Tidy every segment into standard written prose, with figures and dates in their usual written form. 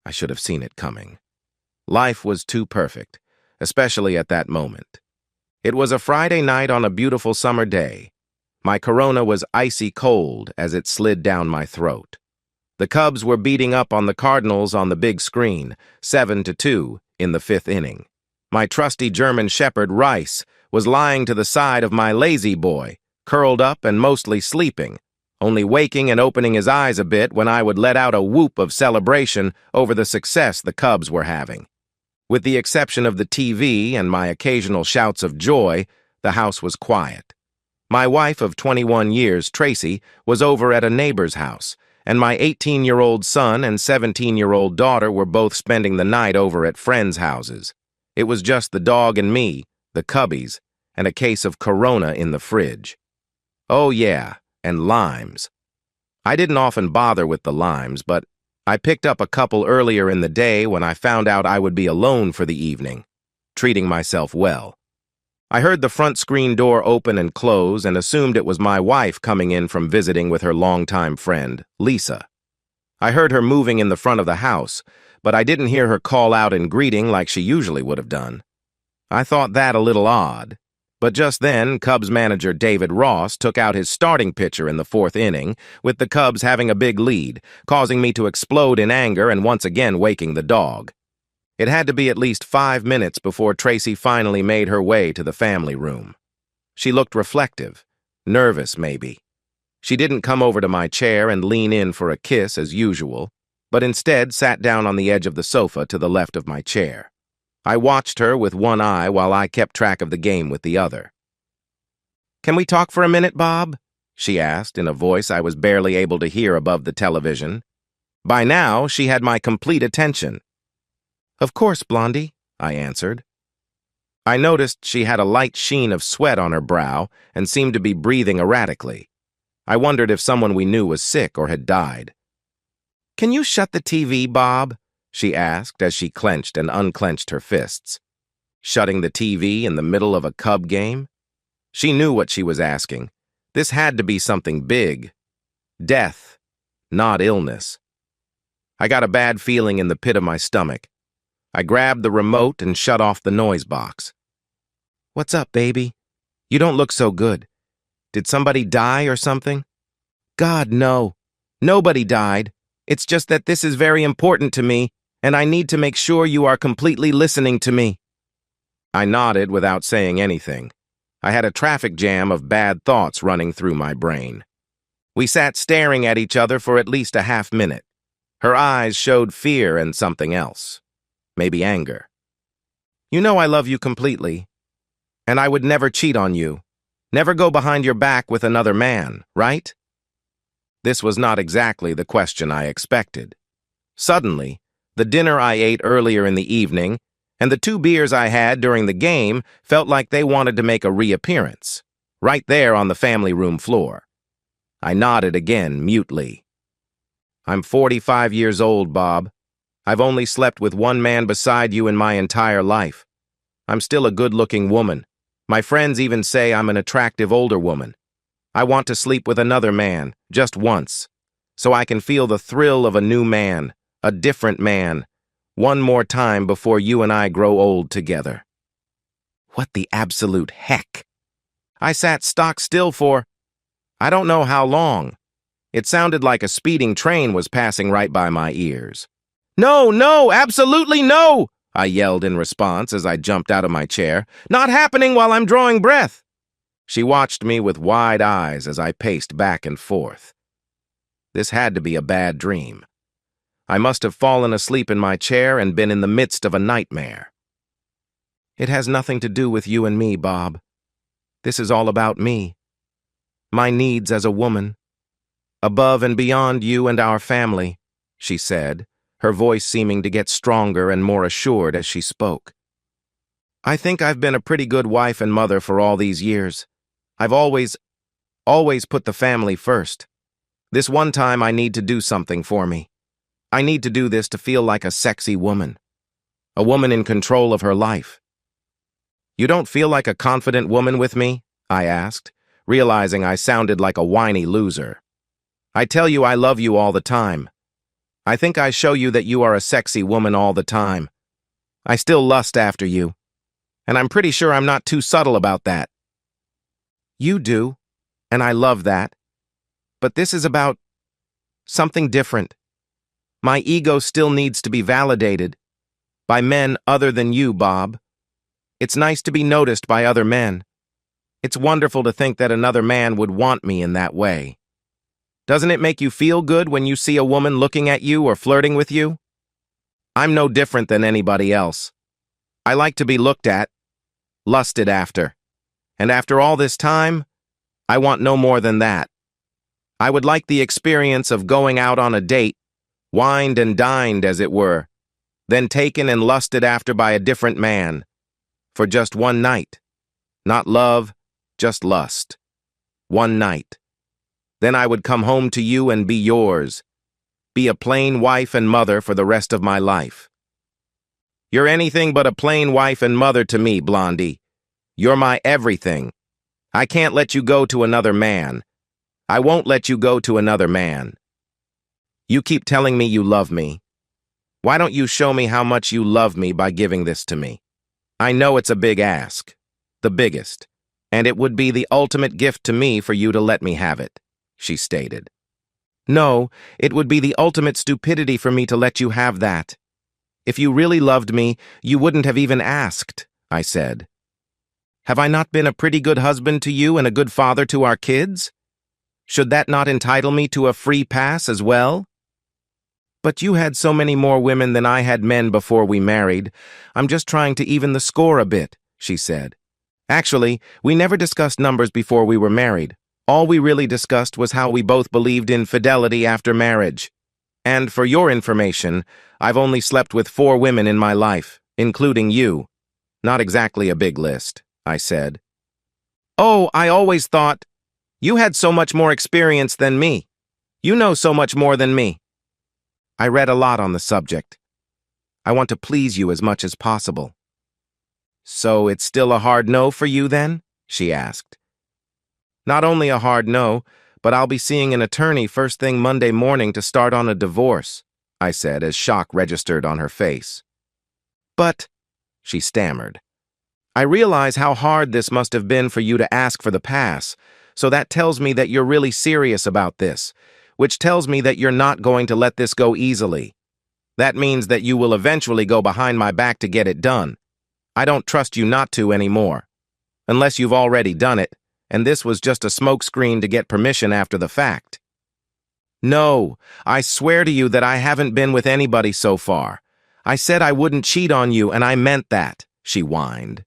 I should have seen it coming. Life was too perfect, especially at that moment. It was a Friday night on a beautiful summer day. My Corona was icy cold as it slid down my throat. The Cubs were beating up on the Cardinals on the big screen, 7-2 in the fifth inning. My trusty German Shepherd, Rice, was lying to the side of my lazy boy, curled up and mostly sleeping, only waking and opening his eyes a bit when I would let out a whoop of celebration over the success the Cubs were having. With the exception of the TV and my occasional shouts of joy, the house was quiet. My wife of 21 years, Tracy, was over at a neighbor's house, and my 18-year-old son and 17-year-old daughter were both spending the night over at friends' houses. It was just the dog and me, the Cubbies, and a case of Corona in the fridge. Oh yeah, and limes. I didn't often bother with the limes, but I picked up a couple earlier in the day when I found out I would be alone for the evening, treating myself well. I heard the front screen door open and close and assumed it was my wife coming in from visiting with her longtime friend, Lisa. I heard her moving in the front of the house, but I didn't hear her call out in greeting like she usually would have done. I thought that a little odd, but just then Cubs manager David Ross took out his starting pitcher in the fourth inning, with the Cubs having a big lead, causing me to explode in anger and once again waking the dog. It had to be at least 5 minutes before Tracy finally made her way to the family room. She looked reflective, nervous maybe. She didn't come over to my chair and lean in for a kiss as usual, but instead sat down on the edge of the sofa to the left of my chair. I watched her with one eye while I kept track of the game with the other. "Can we talk for a minute, Bob?" she asked in a voice I was barely able to hear above the television. By now, she had my complete attention. "Of course, Blondie," I answered. I noticed she had a light sheen of sweat on her brow and seemed to be breathing erratically. I wondered if someone we knew was sick or had died. "Can you shut the TV, Bob?" she asked as she clenched and unclenched her fists. Shutting the TV in the middle of a Cub game? She knew what she was asking. This had to be something big. Death, not illness. I got a bad feeling in the pit of my stomach. I grabbed the remote and shut off the noise box. "What's up, baby? You don't look so good. Did somebody die or something?" "God, no. Nobody died. It's just that this is very important to me, and I need to make sure you are completely listening to me." I nodded without saying anything. I had a traffic jam of bad thoughts running through my brain. We sat staring at each other for at least a half minute. Her eyes showed fear and something else. Maybe anger. "You know I love you completely, and I would never cheat on you, never go behind your back with another man, right?" This was not exactly the question I expected. Suddenly, the dinner I ate earlier in the evening and the 2 beers I had during the game felt like they wanted to make a reappearance, right there on the family room floor. I nodded again, mutely. "I'm 45 years old, Bob. I've only slept with one man beside you in my entire life. I'm still a good-looking woman. My friends even say I'm an attractive older woman. I want to sleep with another man, just once, so I can feel the thrill of a new man, a different man, one more time before you and I grow old together." What the absolute heck? I sat stock still for, I don't know how long. It sounded like a speeding train was passing right by my ears. "No, no, absolutely no!" I yelled in response as I jumped out of my chair. "Not happening while I'm drawing breath." She watched me with wide eyes as I paced back and forth. This had to be a bad dream. I must have fallen asleep in my chair and been in the midst of a nightmare. "It has nothing to do with you and me, Bob. This is all about me. My needs as a woman. Above and beyond you and our family," she said, her voice seeming to get stronger and more assured as she spoke. "I think I've been a pretty good wife and mother for all these years. I've always put the family first. This one time I need to do something for me. I need to do this to feel like a sexy woman. A woman in control of her life." "You don't feel like a confident woman with me?" I asked, realizing I sounded like a whiny loser. "I tell you I love you all the time. I think I show you that you are a sexy woman all the time. I still lust after you, and I'm pretty sure I'm not too subtle about that. You do, and I love that. But this is about something different. My ego still needs to be validated by men other than you, Bob. It's nice to be noticed by other men. It's wonderful to think that another man would want me in that way. Doesn't it make you feel good when you see a woman looking at you or flirting with you? I'm no different than anybody else. I like to be looked at, lusted after. And after all this time, I want no more than that. I would like the experience of going out on a date, wined and dined as it were, then taken and lusted after by a different man, for just one night. Not love, just lust. One night. Then I would come home to you and be yours, be a plain wife and mother for the rest of my life. You're anything but a plain wife and mother to me, Blondie. You're my everything. I can't let you go to another man. I won't let you go to another man. You keep telling me you love me. Why don't you show me how much you love me by giving this to me? I know it's a big ask, the biggest, and it would be the ultimate gift to me for you to let me have it, she stated. No, it would be the ultimate stupidity for me to let you have that. If you really loved me, you wouldn't have even asked, I said. Have I not been a pretty good husband to you and a good father to our kids? Should that not entitle me to a free pass as well? But you had so many more women than I had men before we married. I'm just trying to even the score a bit, she said. Actually, we never discussed numbers before we were married. All we really discussed was how we both believed in fidelity after marriage. And for your information, I've only slept with 4 women in my life, including you. Not exactly a big list, I said. Oh, I always thought you had so much more experience than me. You know so much more than me. I read a lot on the subject. I want to please you as much as possible. So it's still a hard no for you then? She asked. Not only a hard no, but I'll be seeing an attorney first thing Monday morning to start on a divorce, I said as shock registered on her face. But, she stammered, I realize how hard this must have been for you to ask for the pass, so that tells me that you're really serious about this, which tells me that you're not going to let this go easily. That means that you will eventually go behind my back to get it done. I don't trust you not to anymore. Unless you've already done it, and this was just a smokescreen to get permission after the fact. No, I swear to you that I haven't been with anybody so far. I said I wouldn't cheat on you, and I meant that, she whined.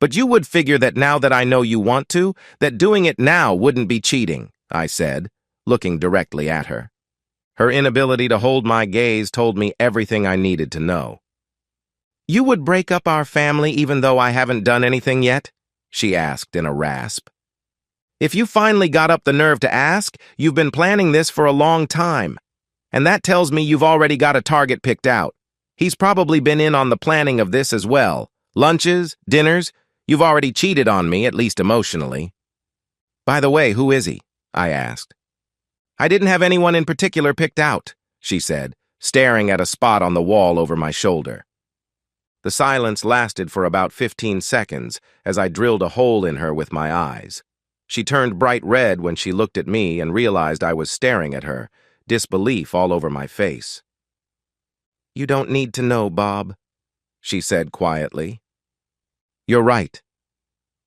But you would figure that now that I know you want to, that doing it now wouldn't be cheating, I said, looking directly at her. Her inability to hold my gaze told me everything I needed to know. You would break up our family even though I haven't done anything yet? She asked in a rasp. If you finally got up the nerve to ask, you've been planning this for a long time. And that tells me you've already got a target picked out. He's probably been in on the planning of this as well. Lunches, dinners, you've already cheated on me, at least emotionally. By the way, who is he? I asked. I didn't have anyone in particular picked out, she said, staring at a spot on the wall over my shoulder. The silence lasted for about 15 seconds as I drilled a hole in her with my eyes. She turned bright red when she looked at me and realized I was staring at her, disbelief all over my face. You don't need to know, Bob, she said quietly. You're right.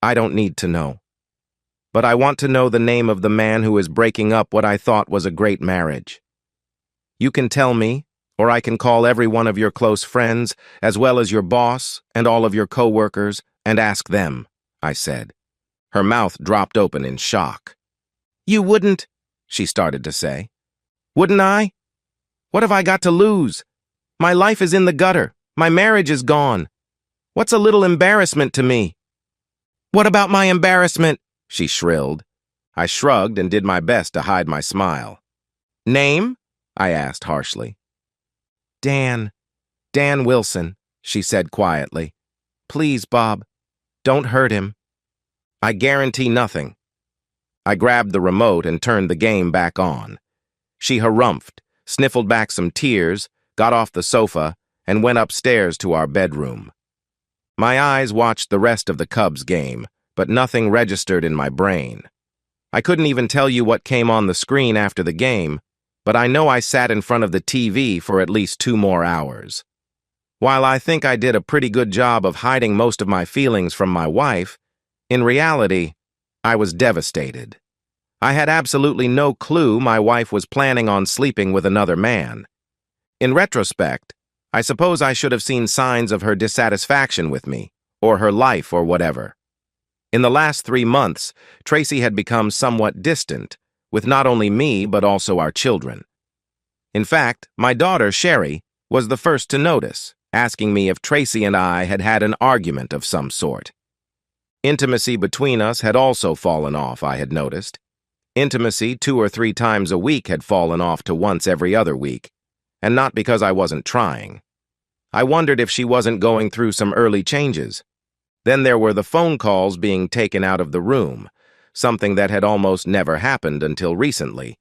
I don't need to know. But I want to know the name of the man who is breaking up what I thought was a great marriage. You can tell me, or I can call every one of your close friends, as well as your boss and all of your co-workers, and ask them, I said. Her mouth dropped open in shock. You wouldn't, she started to say. Wouldn't I? What have I got to lose? My life is in the gutter. My marriage is gone. What's a little embarrassment to me? What about my embarrassment? She shrilled. I shrugged and did my best to hide my smile. Name? I asked harshly. Dan Wilson, she said quietly. Please, Bob, don't hurt him. I guarantee nothing. I grabbed the remote and turned the game back on. She harumphed, sniffled back some tears, got off the sofa, and went upstairs to our bedroom. My eyes watched the rest of the Cubs game, but nothing registered in my brain. I couldn't even tell you what came on the screen after the game, but I know I sat in front of the TV for at least 2 more hours. While I think I did a pretty good job of hiding most of my feelings from my wife, in reality, I was devastated. I had absolutely no clue my wife was planning on sleeping with another man. In retrospect, I suppose I should have seen signs of her dissatisfaction with me, or her life, or whatever. In the last 3 months, Tracy had become somewhat distant, with not only me but also our children. In fact, my daughter, Sherry, was the first to notice, asking me if Tracy and I had had an argument of some sort. Intimacy between us had also fallen off, I had noticed. Intimacy 2 or 3 times a week had fallen off to once every other week, and not because I wasn't trying. I wondered if she wasn't going through some early changes. Then there were the phone calls being taken out of the room, something that had almost never happened until recently,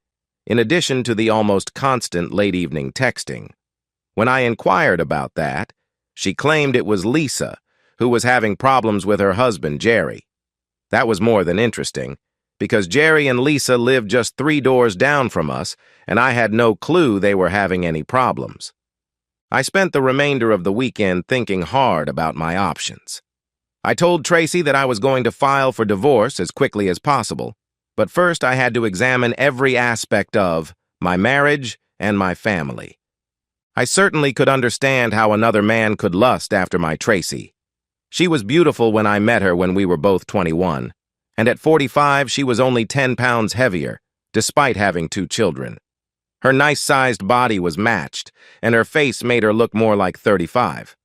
in addition to the almost constant late-evening texting. When I inquired about that, she claimed it was Lisa, who was having problems with her husband, Jerry. That was more than interesting, because Jerry and Lisa lived just 3 doors down from us, and I had no clue they were having any problems. I spent the remainder of the weekend thinking hard about my options. I told Tracy that I was going to file for divorce as quickly as possible, but first I had to examine every aspect of my marriage and my family. I certainly could understand how another man could lust after my Tracy. She was beautiful when I met her when we were both 21, and at 45 she was only 10 pounds heavier, despite having 2 children. Her nice-sized body was matched, and her face made her look more like 35.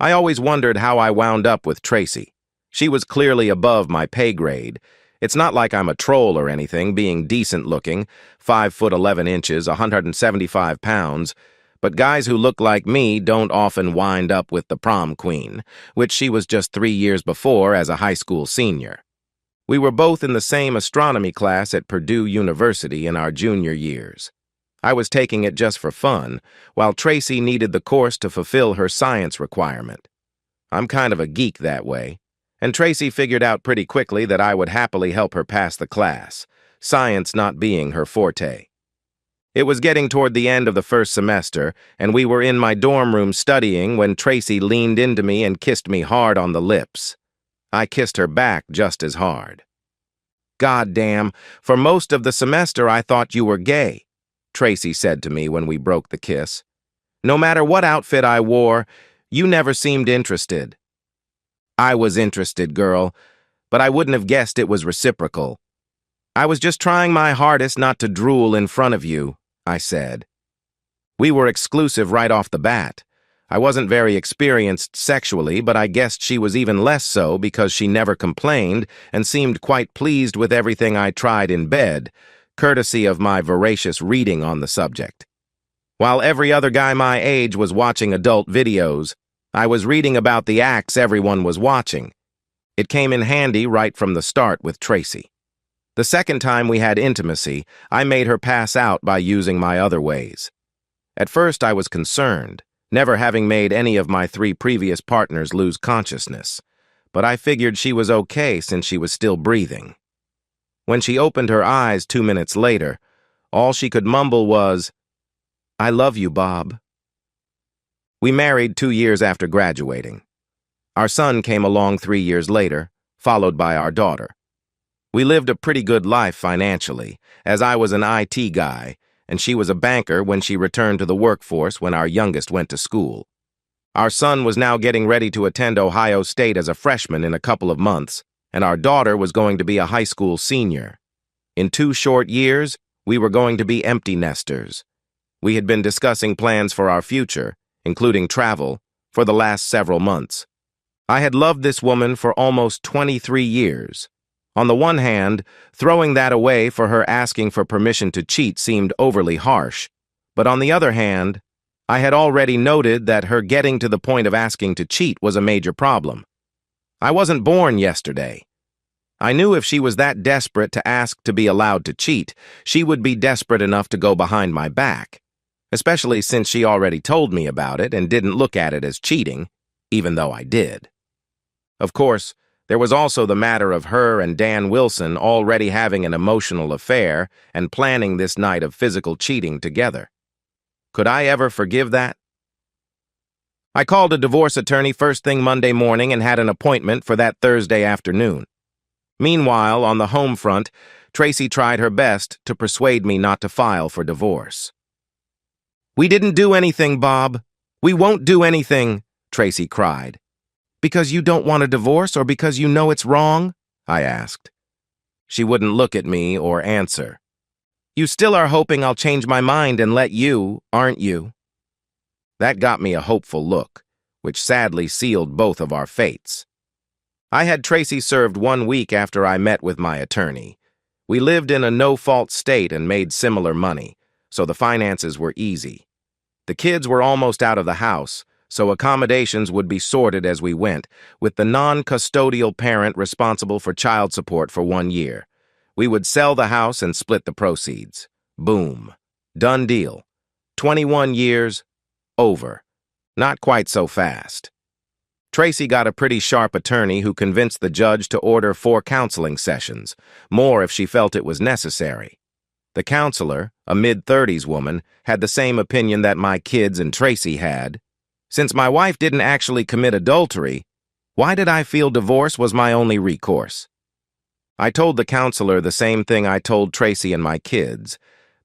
I always wondered how I wound up with Tracy. She was clearly above my pay grade. It's not like I'm a troll or anything, being decent-looking, 5 foot 11 inches, 175 pounds, but guys who look like me don't often wind up with the prom queen, which she was just 3 years before as a high school senior. We were both in the same astronomy class at Purdue University in our junior years. I was taking it just for fun, while Tracy needed the course to fulfill her science requirement. I'm kind of a geek that way, and Tracy figured out pretty quickly that I would happily help her pass the class, science not being her forte. It was getting toward the end of the first semester, and we were in my dorm room studying when Tracy leaned into me and kissed me hard on the lips. I kissed her back just as hard. "God damn, for most of the semester I thought you were gay," Tracy said to me when we broke the kiss. "No matter what outfit I wore, you never seemed interested." I was interested, girl, but I wouldn't have guessed it was reciprocal. "I was just trying my hardest not to drool in front of you," I said. We were exclusive right off the bat. I wasn't very experienced sexually, but I guessed she was even less so because she never complained and seemed quite pleased with everything I tried in bed, courtesy of my voracious reading on the subject. While every other guy my age was watching adult videos, I was reading about the acts everyone was watching. It came in handy right from the start with Tracy. The second time we had intimacy, I made her pass out by using my other ways. At first I was concerned, never having made any of my 3 previous partners lose consciousness, but I figured she was okay since she was still breathing. When she opened her eyes 2 minutes later, all she could mumble was, "I love you, Bob." We married 2 years after graduating. Our son came along 3 years later, followed by our daughter. We lived a pretty good life financially, as I was an IT guy, and she was a banker when she returned to the workforce when our youngest went to school. Our son was now getting ready to attend Ohio State as a freshman in a couple of months, and our daughter was going to be a high school senior. In 2 short years, we were going to be empty nesters. We had been discussing plans for our future, including travel, for the last several months. I had loved this woman for almost 23 years. On the one hand, throwing that away for her asking for permission to cheat seemed overly harsh, but on the other hand, I had already noted that her getting to the point of asking to cheat was a major problem. I wasn't born yesterday. I knew if she was that desperate to ask to be allowed to cheat, she would be desperate enough to go behind my back. especially since she already told me about it and didn't look at it as cheating, even though I did. Of course, there was also the matter of her and Dan Wilson already having an emotional affair and planning this night of physical cheating together. Could I ever forgive that? I called a divorce attorney first thing Monday morning and had an appointment for that Thursday afternoon. Meanwhile, on the home front, Tracy tried her best to persuade me not to file for divorce. "We didn't do anything, Bob. We won't do anything," Tracy cried. "Because you don't want a divorce or because you know it's wrong?" I asked. She wouldn't look at me or answer. "You still are hoping I'll change my mind and let you, aren't you?" That got me a hopeful look, which sadly sealed both of our fates. I had Tracy served 1 week after I met with my attorney. We lived in a no-fault state and made similar money, so the finances were easy. The kids were almost out of the house, so accommodations would be sorted as we went, with the non-custodial parent responsible for child support for 1 year. We would sell the house and split the proceeds. Boom. Done deal. 21 years, over. Not quite so fast. Tracy got a pretty sharp attorney who convinced the judge to order 4 counseling sessions, more if she felt it was necessary. The counselor, a mid-30s woman, had the same opinion that my kids and Tracy had. Since my wife didn't actually commit adultery, why did I feel divorce was my only recourse? I told the counselor the same thing I told Tracy and my kids,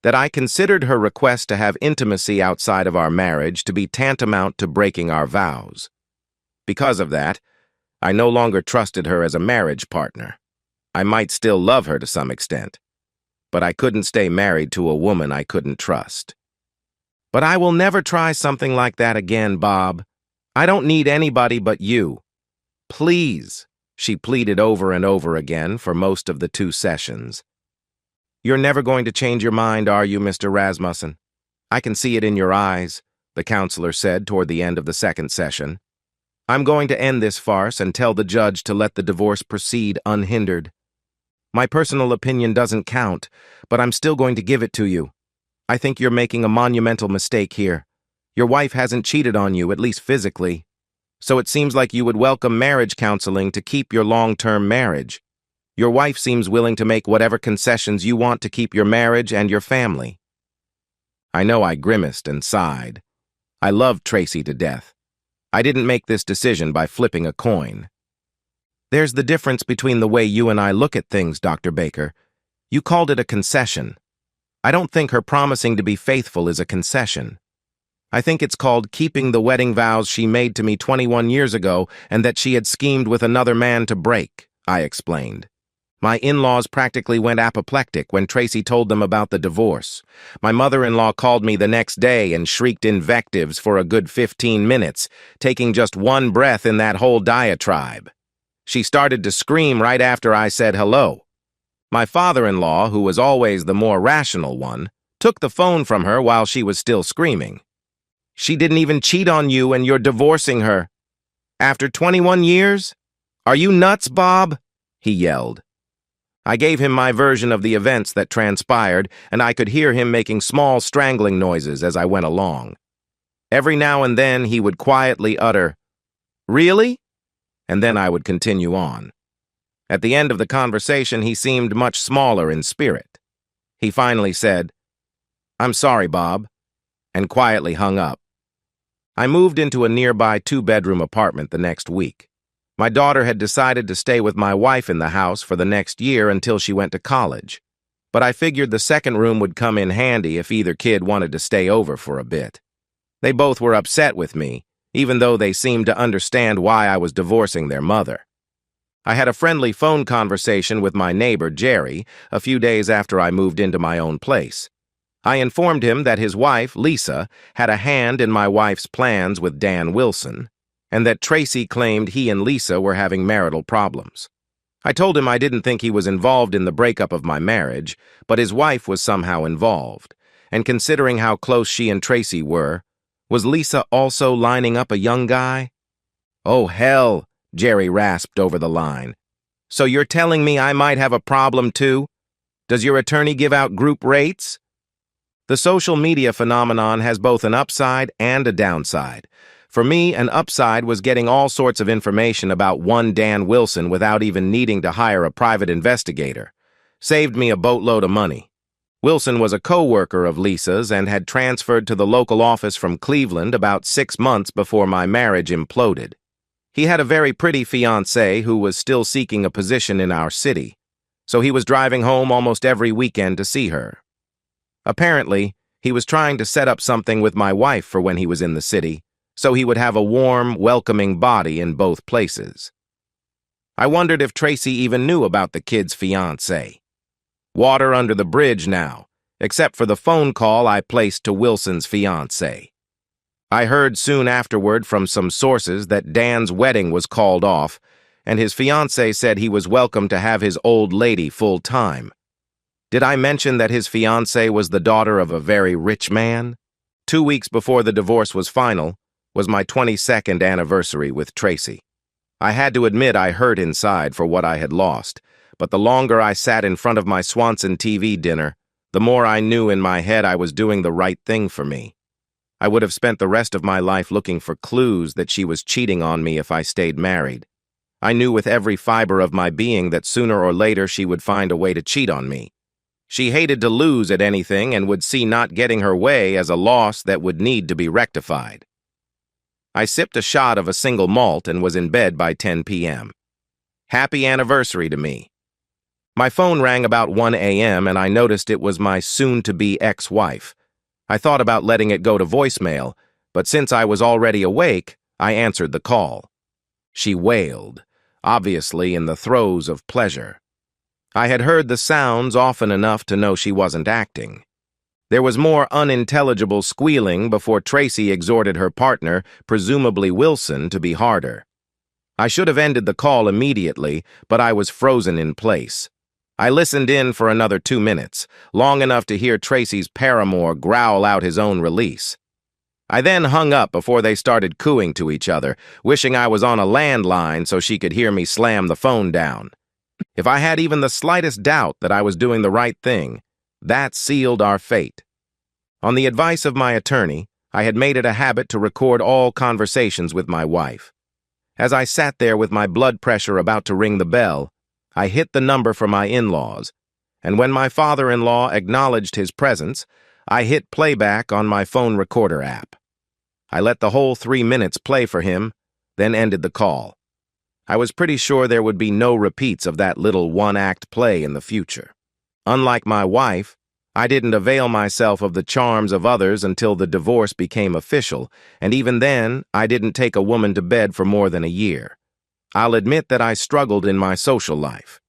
that I considered her request to have intimacy outside of our marriage to be tantamount to breaking our vows. Because of that, I no longer trusted her as a marriage partner. I might still love her to some extent, but I couldn't stay married to a woman I couldn't trust. "But I will never try something like that again, Bob. I don't need anybody but you. Please," she pleaded over and over again for most of the 2 sessions. "You're never going to change your mind, are you, Mr. Rasmussen? I can see it in your eyes," the counselor said toward the end of the 2nd session. "I'm going to end this farce and tell the judge to let the divorce proceed unhindered. My personal opinion doesn't count, but I'm still going to give it to you. I think you're making a monumental mistake here. Your wife hasn't cheated on you, at least physically. So it seems like you would welcome marriage counseling to keep your long-term marriage. Your wife seems willing to make whatever concessions you want to keep your marriage and your family." I know I grimaced and sighed. I loved Tracy to death. I didn't make this decision by flipping a coin. "There's the difference between the way you and I look at things, Dr. Baker. You called it a concession. I don't think her promising to be faithful is a concession. I think it's called keeping the wedding vows she made to me 21 years ago and that she had schemed with another man to break," I explained. "My in-laws practically went apoplectic when Tracy told them about the divorce. My mother-in-law called me the next day and shrieked invectives for a good 15 minutes, taking just one breath in that whole diatribe. She started to scream right after I said hello. My father-in-law, who was always the more rational one, took the phone from her while she was still screaming. 'She didn't even cheat on you and you're divorcing her. After 21 years? Are you nuts, Bob?' he yelled. I gave him my version of the events that transpired, and I could hear him making small strangling noises as I went along. Every now and then he would quietly utter, 'Really?' and then I would continue on. At the end of the conversation, he seemed much smaller in spirit. He finally said, 'I'm sorry, Bob,' and quietly hung up. I moved into a nearby 2-bedroom apartment the next week. My daughter had decided to stay with my wife in the house for the next year until she went to college, but I figured the second room would come in handy if either kid wanted to stay over for a bit. They both were upset with me, even though they seemed to understand why I was divorcing their mother. I had a friendly phone conversation with my neighbor, Jerry, a few days after I moved into my own place. I informed him that his wife, Lisa, had a hand in my wife's plans with Dan Wilson, and that Tracy claimed he and Lisa were having marital problems. I told him I didn't think he was involved in the breakup of my marriage, but his wife was somehow involved, and considering how close she and Tracy were, was Lisa also lining up a young guy? "Oh, hell," Jerry rasped over the line. "So you're telling me I might have a problem too? Does your attorney give out group rates?" The social media phenomenon has both an upside and a downside. For me, an upside was getting all sorts of information about one Dan Wilson without even needing to hire a private investigator. Saved me a boatload of money. Wilson was a co-worker of Lisa's and had transferred to the local office from Cleveland about 6 months before my marriage imploded. He had a very pretty fiancée who was still seeking a position in our city, so he was driving home almost every weekend to see her. Apparently, he was trying to set up something with my wife for when he was in the city, so he would have a warm, welcoming body in both places. I wondered if Tracy even knew about the kid's fiancé. Water under the bridge now, except for the phone call I placed to Wilson's fiancée. I heard soon afterward from some sources that Dan's wedding was called off, and his fiancée said he was welcome to have his old lady full-time. Did I mention that his fiancée was the daughter of a very rich man? 2 weeks before the divorce was final was my 22nd anniversary with Tracy. I had to admit I hurt inside for what I had lost, but the longer I sat in front of my Swanson TV dinner, the more I knew in my head I was doing the right thing for me. I would have spent the rest of my life looking for clues that she was cheating on me if I stayed married. I knew with every fiber of my being that sooner or later she would find a way to cheat on me. She hated to lose at anything and would see not getting her way as a loss that would need to be rectified. I sipped a shot of a single malt and was in bed by 10 p.m. Happy anniversary to me. My phone rang about 1 a.m. and I noticed it was my soon-to-be ex-wife. I thought about letting it go to voicemail, but since I was already awake, I answered the call. She wailed, obviously in the throes of pleasure. I had heard the sounds often enough to know she wasn't acting. There was more unintelligible squealing before Tracy exhorted her partner, presumably Wilson, to be harder. I should have ended the call immediately, but I was frozen in place. I listened in for another 2 minutes, long enough to hear Tracy's paramour growl out his own release. I then hung up before they started cooing to each other, wishing I was on a landline so she could hear me slam the phone down. If I had even the slightest doubt that I was doing the right thing, that sealed our fate. On the advice of my attorney, I had made it a habit to record all conversations with my wife. As I sat there with my blood pressure about to ring the bell, I hit the number for my in-laws, and when my father-in-law acknowledged his presence, I hit playback on my phone recorder app. I let the whole 3 minutes play for him, then ended the call. I was pretty sure there would be no repeats of that little one-act play in the future. Unlike my wife, I didn't avail myself of the charms of others until the divorce became official, and even then, I didn't take a woman to bed for more than a year. I'll admit that I struggled in my social life.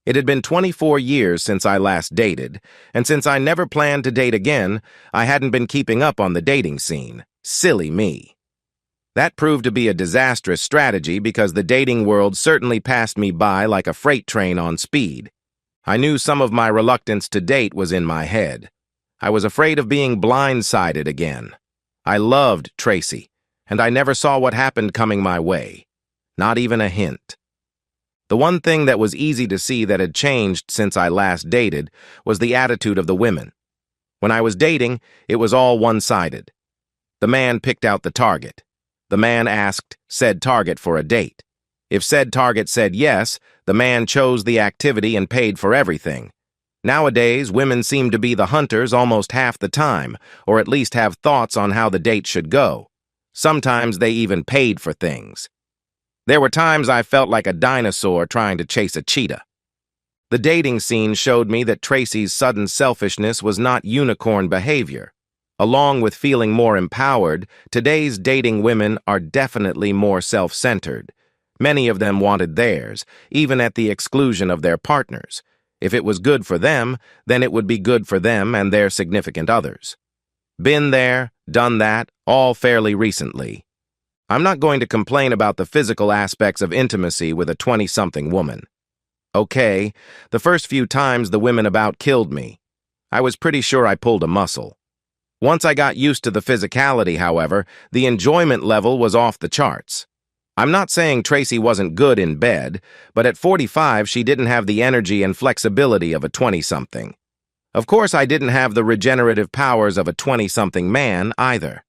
It had been 24 years since I last dated, and since I never planned to date again, I hadn't been keeping up on the dating scene. Silly me. That proved to be a disastrous strategy because the dating world certainly passed me by like a freight train on speed. I knew some of my reluctance to date was in my head. I was afraid of being blindsided again. I loved Tracy, and I never saw what happened coming my way. Not even a hint. The one thing that was easy to see that had changed since I last dated was the attitude of the women. When I was dating, it was all one-sided. The man picked out the target. The man asked said target for a date. If said target said yes, the man chose the activity and paid for everything. Nowadays, women seem to be the hunters almost half the time, or at least have thoughts on how the date should go. Sometimes they even paid for things. There were times I felt like a dinosaur trying to chase a cheetah. The dating scene showed me that Tracy's sudden selfishness was not unicorn behavior. Along with feeling more empowered, today's dating women are definitely more self-centered. Many of them wanted theirs, even at the exclusion of their partners. If it was good for them, then it would be good for them and their significant others. Been there, done that, all fairly recently. I'm not going to complain about the physical aspects of intimacy with a 20-something woman. Okay, the first few times the women about killed me. I was pretty sure I pulled a muscle. Once I got used to the physicality, however, the enjoyment level was off the charts. I'm not saying Tracy wasn't good in bed, but at 45 she didn't have the energy and flexibility of a 20-something. Of course, I didn't have the regenerative powers of a 20-something man either.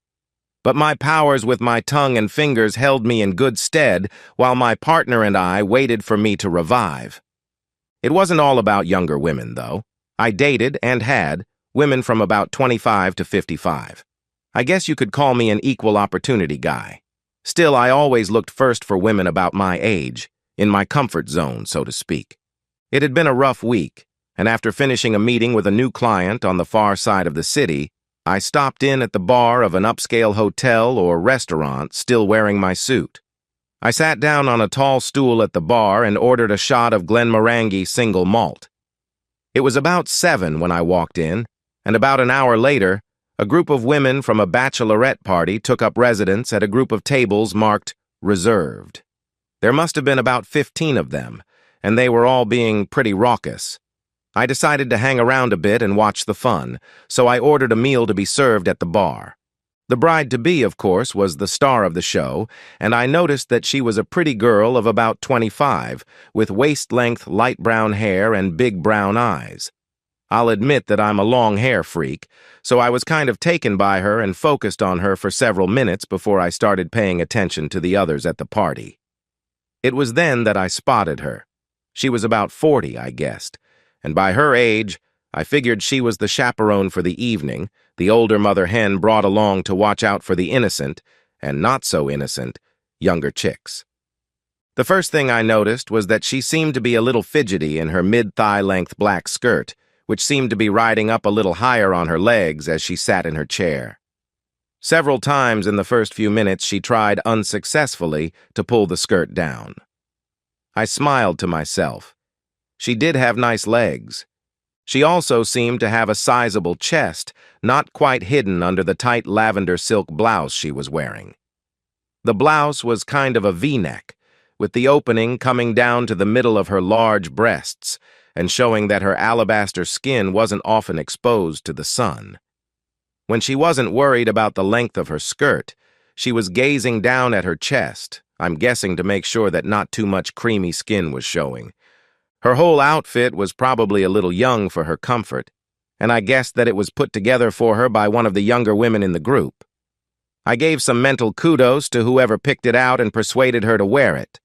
But my powers with my tongue and fingers held me in good stead while my partner and I waited for me to revive. It wasn't all about younger women, though. I dated and had women from about 25 to 55. I guess you could call me an equal opportunity guy. Still, I always looked first for women about my age, in my comfort zone, so to speak. It had been a rough week, and after finishing a meeting with a new client on the far side of the city, I stopped in at the bar of an upscale hotel or restaurant, still wearing my suit. I sat down on a tall stool at the bar and ordered a shot of Glenmorangie single malt. It was about 7 when I walked in, and about an hour later, a group of women from a bachelorette party took up residence at a group of tables marked reserved. There must have been about 15 of them, and they were all being pretty raucous. I decided to hang around a bit and watch the fun, so I ordered a meal to be served at the bar. The bride-to-be, of course, was the star of the show, and I noticed that she was a pretty girl of about 25, with waist-length light brown hair and big brown eyes. I'll admit that I'm a long hair freak, so I was kind of taken by her and focused on her for several minutes before I started paying attention to the others at the party. It was then that I spotted her. She was about 40, I guessed, and by her age, I figured she was the chaperone for the evening, the older mother hen brought along to watch out for the innocent, and not so innocent, younger chicks. The first thing I noticed was that she seemed to be a little fidgety in her mid-thigh length black skirt, which seemed to be riding up a little higher on her legs as she sat in her chair. Several times in the first few minutes she tried unsuccessfully to pull the skirt down. I smiled to myself. She did have nice legs. She also seemed to have a sizable chest, not quite hidden under the tight lavender silk blouse she was wearing. The blouse was kind of a V-neck, with the opening coming down to the middle of her large breasts and showing that her alabaster skin wasn't often exposed to the sun. When she wasn't worried about the length of her skirt, she was gazing down at her chest, I'm guessing to make sure that not too much creamy skin was showing. Her whole outfit was probably a little young for her comfort, and I guessed that it was put together for her by one of the younger women in the group. I gave some mental kudos to whoever picked it out and persuaded her to wear it.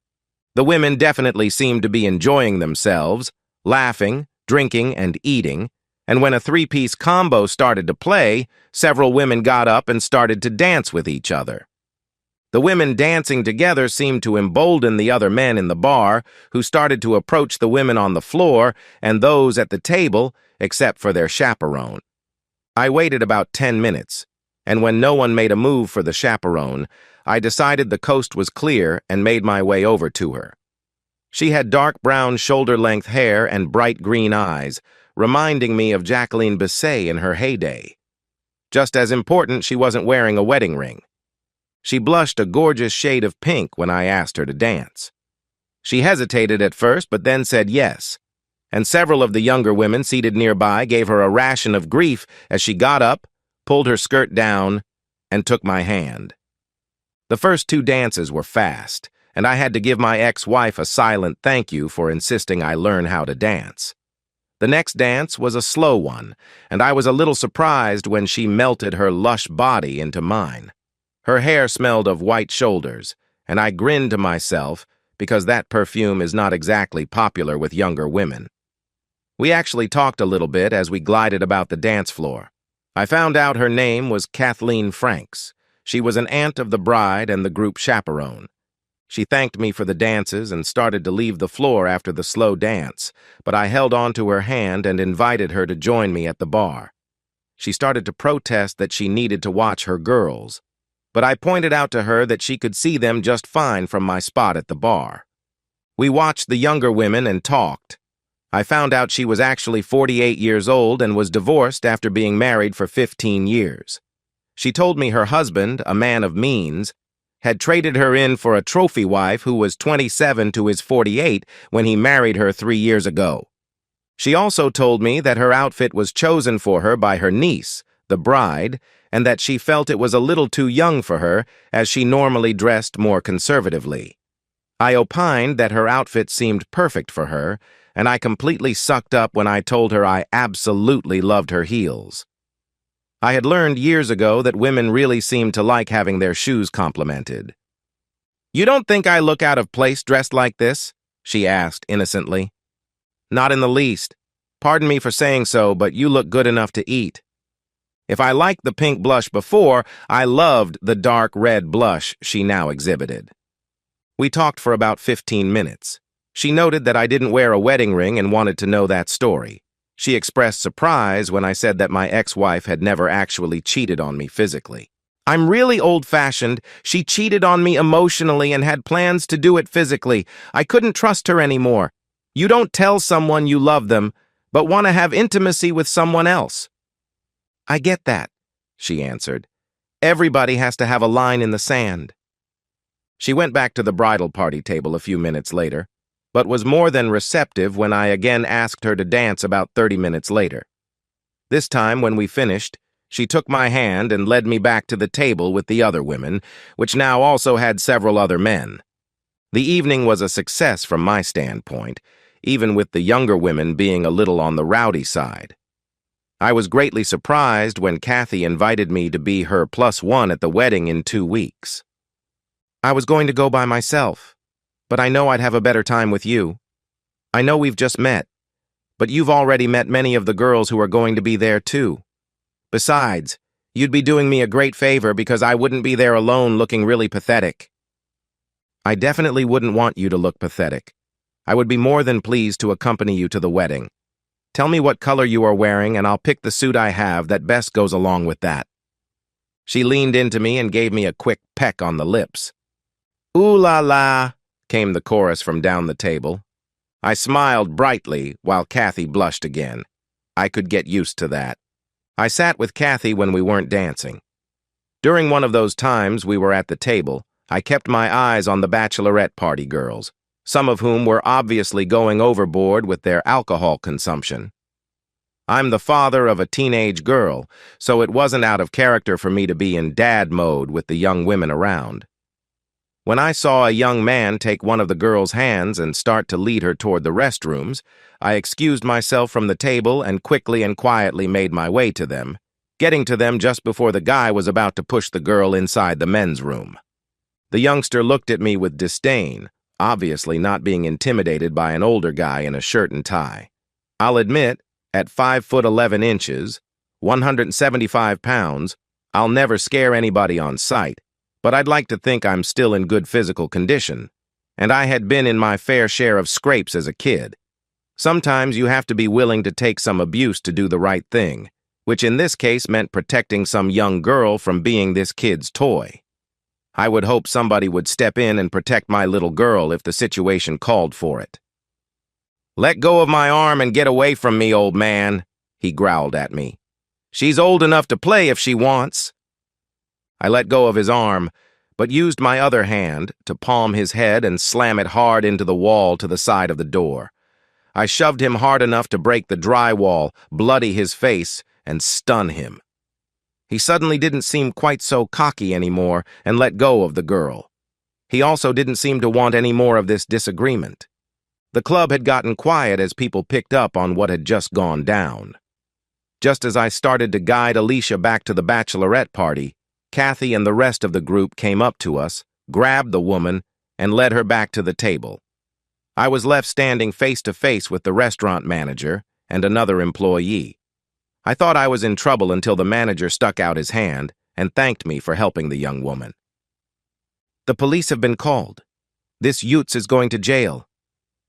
The women definitely seemed to be enjoying themselves, laughing, drinking, and eating, and when a three-piece combo started to play, several women got up and started to dance with each other. The women dancing together seemed to embolden the other men in the bar, who started to approach the women on the floor and those at the table, except for their chaperone. I waited about 10 minutes, and when no one made a move for the chaperone, I decided the coast was clear and made my way over to her. She had dark brown shoulder-length hair and bright green eyes, reminding me of Jacqueline Bisset in her heyday. Just as important, she wasn't wearing a wedding ring. She blushed a gorgeous shade of pink when I asked her to dance. She hesitated at first, but then said yes, and several of the younger women seated nearby gave her a ration of grief as she got up, pulled her skirt down, and took my hand. The first 2 dances were fast, and I had to give my ex-wife a silent thank you for insisting I learn how to dance. The next dance was a slow one, and I was a little surprised when she melted her lush body into mine. Her hair smelled of white shoulders, and I grinned to myself because that perfume is not exactly popular with younger women. We actually talked a little bit as we glided about the dance floor. I found out her name was Kathleen Franks. She was an aunt of the bride and the group chaperone. She thanked me for the dances and started to leave the floor after the slow dance, but I held on to her hand and invited her to join me at the bar. She started to protest that she needed to watch her girls, but I pointed out to her that she could see them just fine from my spot at the bar. We watched the younger women and talked. I found out she was actually 48 years old and was divorced after being married for 15 years. She told me her husband, a man of means, had traded her in for a trophy wife who was 27 to his 48 when he married her 3 years ago. She also told me that her outfit was chosen for her by her niece, the bride, and that she felt it was a little too young for her, as she normally dressed more conservatively. I opined that her outfit seemed perfect for her, and I completely sucked up when I told her I absolutely loved her heels. I had learned years ago that women really seem to like having their shoes complimented. "You don't think I look out of place dressed like this?" she asked innocently. "Not in the least. Pardon me for saying so, but you look good enough to eat." If I liked the pink blush before, I loved the dark red blush she now exhibited. We talked for about 15 minutes. She noted that I didn't wear a wedding ring and wanted to know that story. She expressed surprise when I said that my ex-wife had never actually cheated on me physically. "I'm really old-fashioned. She cheated on me emotionally and had plans to do it physically. I couldn't trust her anymore. You don't tell someone you love them, but want to have intimacy with someone else." "I get that," she answered. "Everybody has to have a line in the sand." She went back to the bridal party table a few minutes later, but was more than receptive when I again asked her to dance about 30 minutes later. This time, when we finished, she took my hand and led me back to the table with the other women, which now also had several other men. The evening was a success from my standpoint, even with the younger women being a little on the rowdy side. I was greatly surprised when Kathy invited me to be her +1 at the wedding in 2 weeks. "I was going to go by myself, but I know I'd have a better time with you. I know we've just met, but you've already met many of the girls who are going to be there too. Besides, you'd be doing me a great favor because I wouldn't be there alone looking really pathetic." "I definitely wouldn't want you to look pathetic. I would be more than pleased to accompany you to the wedding. Tell me what color you are wearing and I'll pick the suit I have that best goes along with that." She leaned into me and gave me a quick peck on the lips. "Ooh la la," came the chorus from down the table. I smiled brightly while Kathy blushed again. I could get used to that. I sat with Kathy when we weren't dancing. During one of those times we were at the table, I kept my eyes on the bachelorette party girls, some of whom were obviously going overboard with their alcohol consumption. I'm the father of a teenage girl, so it wasn't out of character for me to be in dad mode with the young women around. When I saw a young man take one of the girl's hands and start to lead her toward the restrooms, I excused myself from the table and quickly and quietly made my way to them, getting to them just before the guy was about to push the girl inside the men's room. The youngster looked at me with disdain, obviously not being intimidated by an older guy in a shirt and tie. I'll admit, at 5'11", 175 pounds, I'll never scare anybody on sight, but I'd like to think I'm still in good physical condition, and I had been in my fair share of scrapes as a kid. Sometimes you have to be willing to take some abuse to do the right thing, which in this case meant protecting some young girl from being this kid's toy. I would hope somebody would step in and protect my little girl if the situation called for it. "Let go of my arm and get away from me, old man," he growled at me. "She's old enough to play if she wants." I let go of his arm, but used my other hand to palm his head and slam it hard into the wall to the side of the door. I shoved him hard enough to break the drywall, bloody his face, and stun him. He suddenly didn't seem quite so cocky anymore and let go of the girl. He also didn't seem to want any more of this disagreement. The club had gotten quiet as people picked up on what had just gone down. Just as I started to guide Alicia back to the bachelorette party, Kathy and the rest of the group came up to us, grabbed the woman, and led her back to the table. I was left standing face to face with the restaurant manager and another employee. I thought I was in trouble until the manager stuck out his hand and thanked me for helping the young woman. "The police have been called. This Utes is going to jail.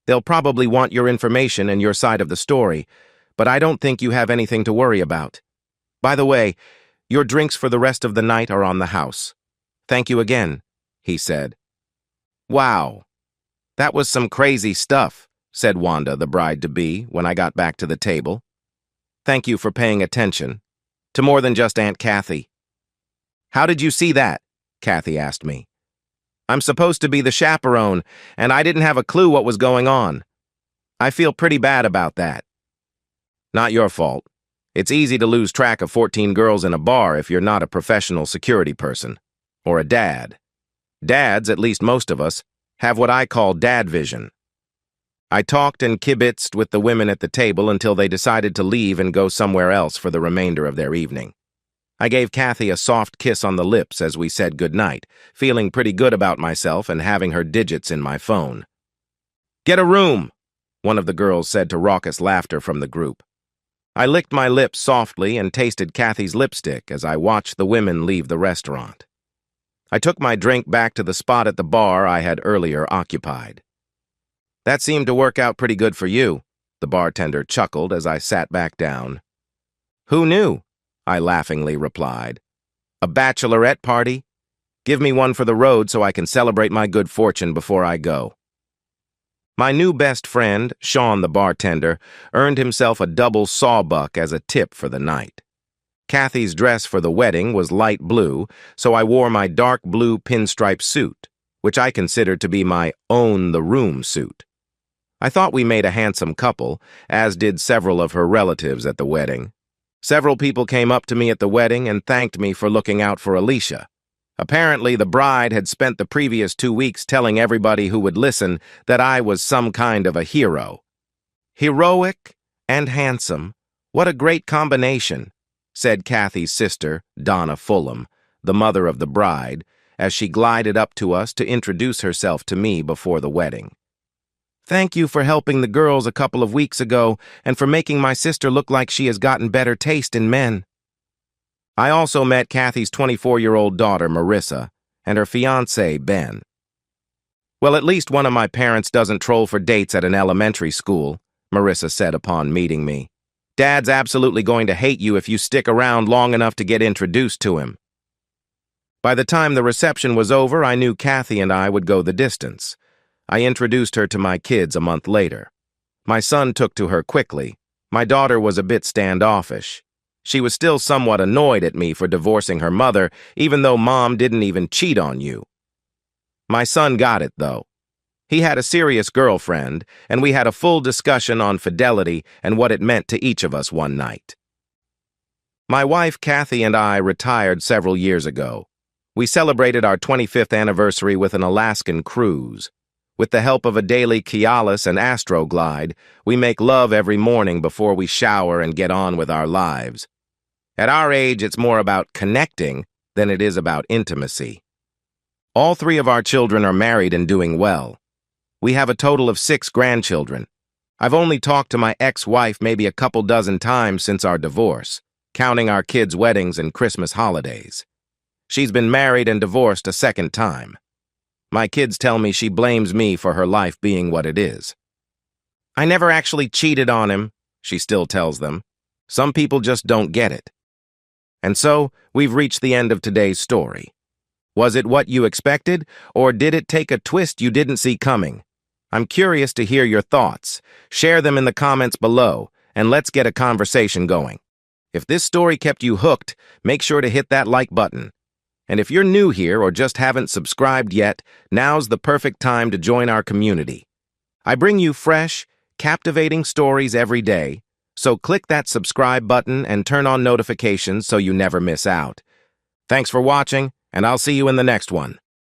They'll probably want your information and your side of the story, but I don't think you have anything to worry about. By the way, your drinks for the rest of the night are on the house. Thank you again," he said. "Wow, that was some crazy stuff," said Wanda, the bride-to-be, when I got back to the table. "Thank you for paying attention. To more than just Aunt Kathy." "How did you see that?" Kathy asked me. "I'm supposed to be the chaperone, and I didn't have a clue what was going on. I feel pretty bad about that." "Not your fault. It's easy to lose track of 14 girls in a bar if you're not a professional security person. Or a dad. Dads, at least most of us, have what I call dad vision." I talked and kibitzed with the women at the table until they decided to leave and go somewhere else for the remainder of their evening. I gave Kathy a soft kiss on the lips as we said goodnight, feeling pretty good about myself and having her digits in my phone. "Get a room," one of the girls said to raucous laughter from the group. I licked my lips softly and tasted Kathy's lipstick as I watched the women leave the restaurant. I took my drink back to the spot at the bar I had earlier occupied. "That seemed to work out pretty good for you," the bartender chuckled as I sat back down. "Who knew?" I laughingly replied. "A bachelorette party? Give me one for the road so I can celebrate my good fortune before I go." My new best friend, Sean the bartender, earned himself a double sawbuck as a tip for the night. Kathy's dress for the wedding was light blue, so I wore my dark blue pinstripe suit, which I considered to be my own-the-room suit. I thought we made a handsome couple, as did several of her relatives at the wedding. Several people came up to me at the wedding and thanked me for looking out for Alicia. Apparently, the bride had spent the previous 2 weeks telling everybody who would listen that I was some kind of a hero. "Heroic and handsome. What a great combination," said Kathy's sister, Donna Fulham, the mother of the bride, as she glided up to us to introduce herself to me before the wedding. "Thank you for helping the girls a couple of weeks ago and for making my sister look like she has gotten better taste in men." I also met Kathy's 24-year-old daughter, Marissa, and her fiancé, Ben. "Well, at least one of my parents doesn't troll for dates at an elementary school," Marissa said upon meeting me. "Dad's absolutely going to hate you if you stick around long enough to get introduced to him." By the time the reception was over, I knew Kathy and I would go the distance. I introduced her to my kids a month later. My son took to her quickly. My daughter was a bit standoffish. She was still somewhat annoyed at me for divorcing her mother, even though Mom didn't even cheat on you. My son got it, though. He had a serious girlfriend, and we had a full discussion on fidelity and what it meant to each of us one night. My wife, Kathy, and I retired several years ago. We celebrated our 25th anniversary with an Alaskan cruise. With the help of a daily Cialis and Astroglide, we make love every morning before we shower and get on with our lives. At our age, it's more about connecting than it is about intimacy. All 3 of our children are married and doing well. We have a total of 6 grandchildren. I've only talked to my ex-wife maybe a couple dozen times since our divorce, counting our kids' weddings and Christmas holidays. She's been married and divorced a second time. My kids tell me she blames me for her life being what it is. "I never actually cheated on him," she still tells them. "Some people just don't get it." And so, we've reached the end of today's story. Was it what you expected, or did it take a twist you didn't see coming? I'm curious to hear your thoughts. Share them in the comments below, and let's get a conversation going. If this story kept you hooked, make sure to hit that like button. And if you're new here or just haven't subscribed yet, now's the perfect time to join our community. I bring you fresh, captivating stories every day, so click that subscribe button and turn on notifications so you never miss out. Thanks for watching, and I'll see you in the next one.